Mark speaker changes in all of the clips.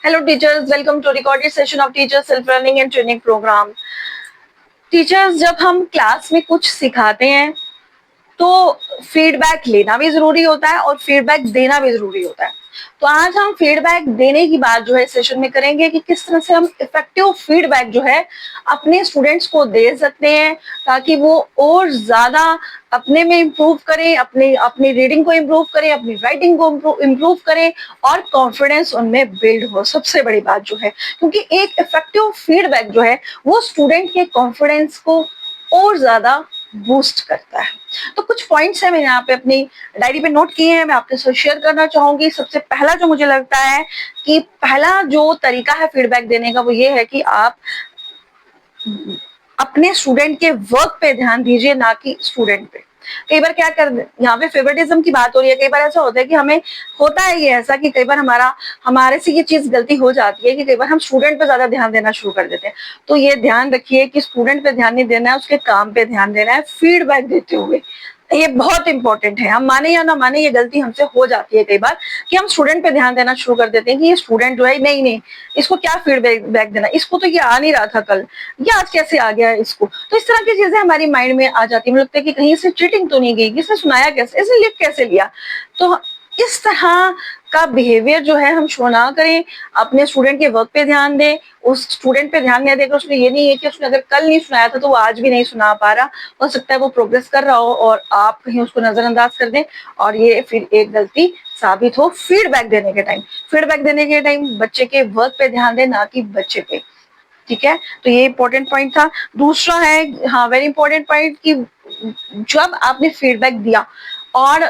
Speaker 1: Hello teachers, welcome to recorded session of teacher self learning and training program. Teachers जब हम class में कुछ सिखाते हैं तो फीडबैक लेना भी जरूरी होता है और फीडबैक देना भी जरूरी होता है। तो आज हम फीडबैक देने की बात जो है सेशन में करेंगे कि किस तरह से हम इफेक्टिव फीडबैक जो है अपने स्टूडेंट्स को दे सकते हैं ताकि वो और ज्यादा अपने में इम्प्रूव करें, अपनी रीडिंग को इम्प्रूव करें, अपनी राइटिंग को इम्प्रूव करें और कॉन्फिडेंस उनमें बिल्ड हो। सबसे बड़ी बात जो है, क्योंकि एक इफेक्टिव फीडबैक जो है वो स्टूडेंट के कॉन्फिडेंस को और ज्यादा बूस्ट करता है। तो कुछ पॉइंट्स है मैंने यहाँ पे अपनी डायरी पे नोट किए हैं, मैं आपके साथ शेयर करना चाहूंगी। सबसे पहला जो मुझे लगता है कि पहला जो तरीका है फीडबैक देने का वो ये है कि आप अपने स्टूडेंट के वर्क पे ध्यान दीजिए, ना कि स्टूडेंट पे। कई बार क्या कर, यहाँ पे फेवरेटिज्म की बात हो रही है। कई बार ऐसा होता है कि हमें होता है ये ऐसा कि कई बार हमारे से ये चीज गलती हो जाती है कि कई बार हम स्टूडेंट पे ज्यादा ध्यान देना शुरू कर देते हैं। तो ये ध्यान रखिए कि स्टूडेंट पे ध्यान नहीं देना है, उसके काम पे ध्यान देना है फीडबैक देते हुए। ये बहुत इंपॉर्टेंट है। हम माने या ना माने, ये गलती हमसे हो जाती है कई बार कि हम स्टूडेंट पे ध्यान देना शुरू कर देते हैं कि ये स्टूडेंट जो है, नहीं नहीं इसको क्या फीडबैक देना, इसको तो ये आ नहीं रहा था कल, ये आज कैसे आ गया है इसको। तो इस तरह की चीजें हमारी माइंड में आ जाती है। मुझे लगता है कि कहीं से चीटिंग तो नहीं गई, किसने सुनाया कैसे, इसने लिख कैसे लिया। तो इस तरह का बिहेवियर जो है हम शो ना करें, अपने स्टूडेंट के वर्क पे ध्यान दें। उस स्टूडेंट पे ध्यान नहीं देकर उसने ये नहीं है कि उसने अगर कल नहीं सुनाया था तो वो आज भी नहीं सुना पा रहा। हो सकता है वो प्रोग्रेस कर रहा हो और आप कहीं उसको नजरअंदाज कर दें और ये फिर एक गलती साबित हो। फीडबैक देने के टाइम बच्चे के वर्क पे ध्यान दें, ना कि बच्चे पे। ठीक है, तो ये इंपॉर्टेंट पॉइंट था। दूसरा है, हाँ वेरी इंपॉर्टेंट पॉइंट, कि जब आपने फीडबैक दिया और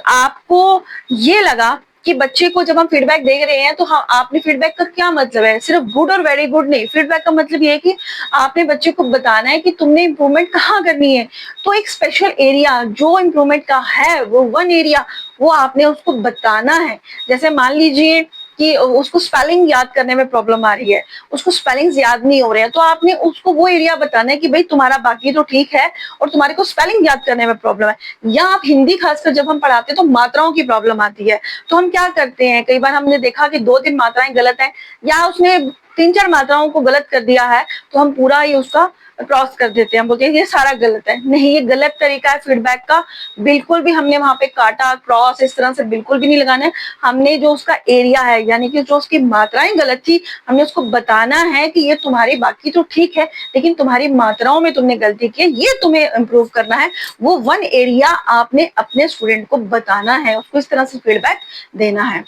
Speaker 1: आपको ये लगा कि बच्चे को जब हम फीडबैक दे रहे हैं तो हाँ, आपने फीडबैक का क्या मतलब है, सिर्फ गुड और वेरी गुड नहीं। फीडबैक का मतलब ये है कि आपने बच्चे को बताना है कि तुमने इम्प्रूवमेंट कहाँ करनी है। तो एक स्पेशल एरिया जो इम्प्रूवमेंट का है, वो वन एरिया, वो आपने उसको बताना है। जैसे मान लीजिए कि उसको स्पेलिंग याद करने में प्रॉब्लम आ रही है, उसको स्पेलिंग्स याद नहीं हो रहे हैं, तो आपने उसको वो एरिया बताना है कि भाई तुम्हारा बाकी तो ठीक है और तुम्हारे को स्पेलिंग याद करने में प्रॉब्लम है। या आप हिंदी खासकर जब हम पढ़ाते हैं तो मात्राओं की प्रॉब्लम आती है, तो हम क्या करते हैं, कई बार हमने देखा कि 2-3 मात्राएं गलत हैं या उसने 3-4 मात्राओं को गलत कर दिया है, तो हम पूरा ही उसका क्रॉस कर देते हैं। हम बोलते हैं ये सारा गलत है। नहीं, ये गलत तरीका है फीडबैक का। बिल्कुल भी हमने वहां पे काटा क्रॉस इस तरह से बिल्कुल भी नहीं लगाना है। हमने जो उसका एरिया है, यानी कि जो उसकी मात्राएं गलत थी, हमने उसको बताना है कि ये तुम्हारी बाकी तो ठीक है लेकिन तुम्हारी मात्राओं में तुमने गलती की है, ये तुम्हें इम्प्रूव करना है। वो वन एरिया आपने अपने स्टूडेंट को बताना है, उसको इस तरह से फीडबैक देना है।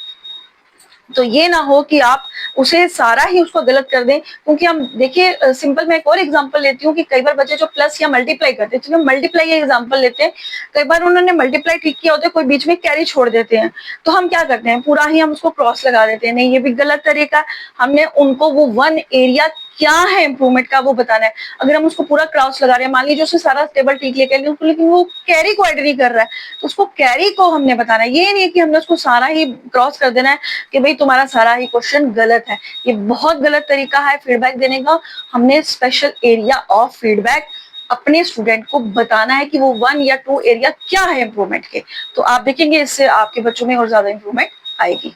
Speaker 1: तो ये ना हो कि आप उसे सारा ही उसको गलत कर दें। क्योंकि हम देखिए, सिंपल मैं एक और एग्जांपल लेती हूँ कि कई बार बच्चे जो प्लस या मल्टीप्लाई करते हैं, तो मल्टीप्लाई का एग्जांपल लेते हैं, कई बार उन्होंने मल्टीप्लाई ठीक किया होता है, कोई बीच में कैरी छोड़ देते हैं, तो हम क्या करते हैं, पूरा ही हम उसको क्रॉस लगा देते हैं। नहीं, ये भी गलत तरीका है। हमने उनको वो वन एरिया क्या है इम्प्रूवमेंट का वो बताना है। अगर हम उसको पूरा क्रॉस लगा रहे हैं, मान लीजिए उसने सारा टेबल ठीक लिया लेकिन वो कैरी को ऐड नहीं कर रहा है, तो उसको कैरी को हमने बताना है। ये नहीं है कि हमने उसको सारा ही क्रॉस कर देना है कि भाई तुम्हारा सारा ही क्वेश्चन गलत है। ये बहुत गलत तरीका है फीडबैक देने का। हमने स्पेशल एरिया ऑफ फीडबैक अपने स्टूडेंट को बताना है कि वो 1 या 2 एरिया क्या है इम्प्रूवमेंट के। तो आप देखेंगे इससे आपके बच्चों में और ज्यादा इम्प्रूवमेंट आएगी।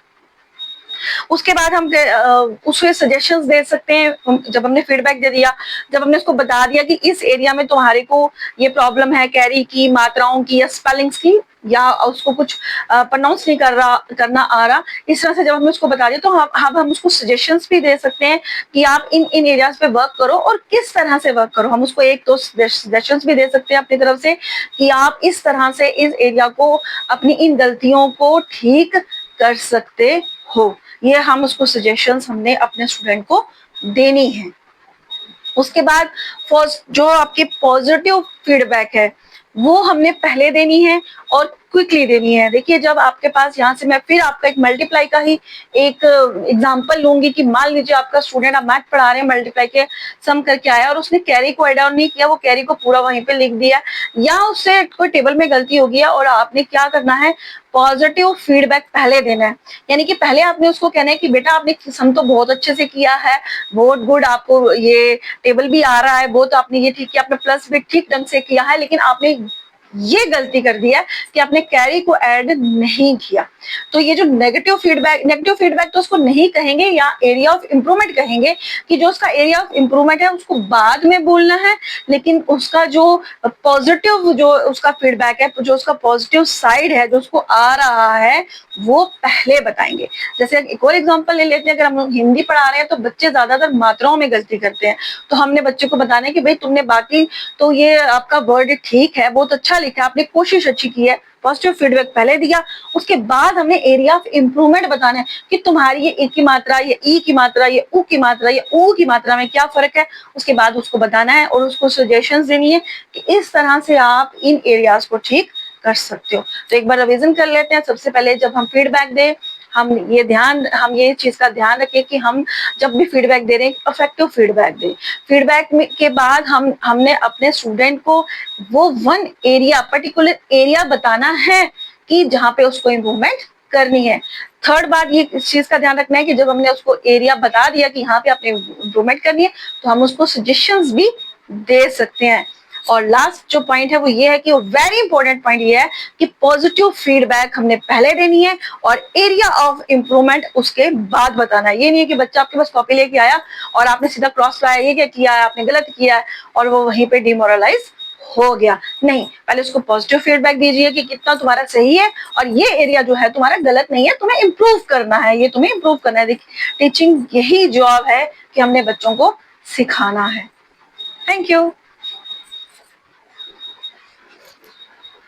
Speaker 1: उसके बाद हम उसे सजेशंस दे सकते हैं। जब हमने फीडबैक दे दिया, जब हमने उसको बता दिया कि इस एरिया में तुम्हारे को ये प्रॉब्लम है, कैरी की, मात्राओं की या स्पेलिंग्स की, या उसको कुछ प्रोनाउंस नहीं करना आ रहा, इस तरह से जब हमने उसको बता दिया तो हम उसको सजेशंस भी दे सकते हैं कि आप इन इन एरियाज पे वर्क करो और किस तरह से वर्क करो। हम उसको एक दो सजेशंस भी दे सकते हैं अपनी तरफ से कि आप इस तरह से इस एरिया को, अपनी इन गलतियों को ठीक कर सकते हो। ये हम उसको सजेशंस हमने अपने स्टूडेंट को देनी है। उसके बाद जो आपकी पॉजिटिव फीडबैक है वो हमने पहले देनी है और क्विकली देनी है। देखिए, जब आपके पास, यहाँ से मैं फिर आपका एक मल्टीप्लाई का ही एक एग्जांपल लूंगी कि मान लीजिए आपका स्टूडेंट, आप मैथ पढ़ा रहे हैं, मल्टीप्लाई के सम करके आया और उसने कैरी को ऐड ऑन नहीं किया, वो कैरी को पूरा वहीं पे लिख दिया, या उससे कोई टेबल में गलती हो गई है, और आपने क्या करना है, पॉजिटिव फीडबैक पहले देना है। यानी कि पहले आपने उसको कहना है कि बेटा आपने सम तो बहुत अच्छे से किया है, बहुत गुड, आपको ये टेबल भी आ रहा है, बहुत आपने ये ठीक किया, आपने प्लस भी ठीक ढंग से किया है, लेकिन आपने ये गलती कर दिया कि आपने कैरी को ऐड नहीं किया। तो ये जो नेगेटिव फीडबैक तो उसको नहीं कहेंगे, या एरिया ऑफ इंप्रूवमेंट कहेंगे, कि जो उसका एरिया ऑफ इंप्रूवमेंट है उसको बाद में बोलना है, लेकिन उसका जो पॉजिटिव जो उसका फीडबैक है, जो उसका पॉजिटिव साइड है, जो उसको आ रहा है, वो पहले बताएंगे। जैसे एक और एग्जांपल ले लेते हैं, अगर हम लोग हिंदी पढ़ा रहे हैं तो बच्चे ज्यादातर मात्राओं में गलती करते हैं, तो हमने बच्चे को बताना है कि भाई तुमने बाकी तो ये आपका वर्ड ठीक है, बहुत अच्छा लिखा, आपने कोशिश अच्छी की है, पॉजिटिव फीडबैक पहले दिया, उसके बाद हमने एरिया ऑफ इंप्रूवमेंट बताना है कि तुम्हारी ये ई की मात्रा, ये ई की मात्रा, ये ऊ की मात्रा, ये ऊ की मात्रा में क्या फर्क है, उसके बाद उसको बताना है और उसको सजेशंस देनी है कि इस तरह से आप इन एरियाज को ठीक कर सकते हो। तो एक बार रिवीजन कर लेते हैं। सबसे पहले जब हम फीडबैक दें, हम ये चीज का ध्यान रखें कि हम जब भी फीडबैक दे रहे हैं इफेक्टिव फीडबैक दें। फीडबैक के बाद हमने अपने स्टूडेंट को वो वन एरिया, पर्टिकुलर एरिया बताना है कि जहाँ पे उसको इम्प्रूवमेंट करनी है। थर्ड बात ये इस चीज का ध्यान रखना है कि जब हमने उसको एरिया बता दिया कि यहाँ पे आपने इम्प्रूवमेंट करनी है, तो हम उसको सजेशंस भी दे सकते हैं। और लास्ट जो पॉइंट है वो ये है कि वेरी इंपॉर्टेंट पॉइंट ये है कि पॉजिटिव फीडबैक हमने पहले देनी है और एरिया ऑफ इंप्रूवमेंट उसके बाद बताना है। ये नहीं है कि बच्चा आपके पास कॉपी लेके आया और आपने सीधा क्रॉस लगाया, ये क्या किया है आपने, गलत किया है, और वो वहीं पे डिमोरलाइज हो गया। नहीं, पहले उसको पॉजिटिव फीडबैक दीजिए कि कितना तुम्हारा सही है और ये एरिया जो है तुम्हारा गलत नहीं है, तुम्हें इम्प्रूव करना है, ये तुम्हें इम्प्रूव करना है। देखिए टीचिंग यही जॉब है कि हमने बच्चों को सिखाना है। Thank you.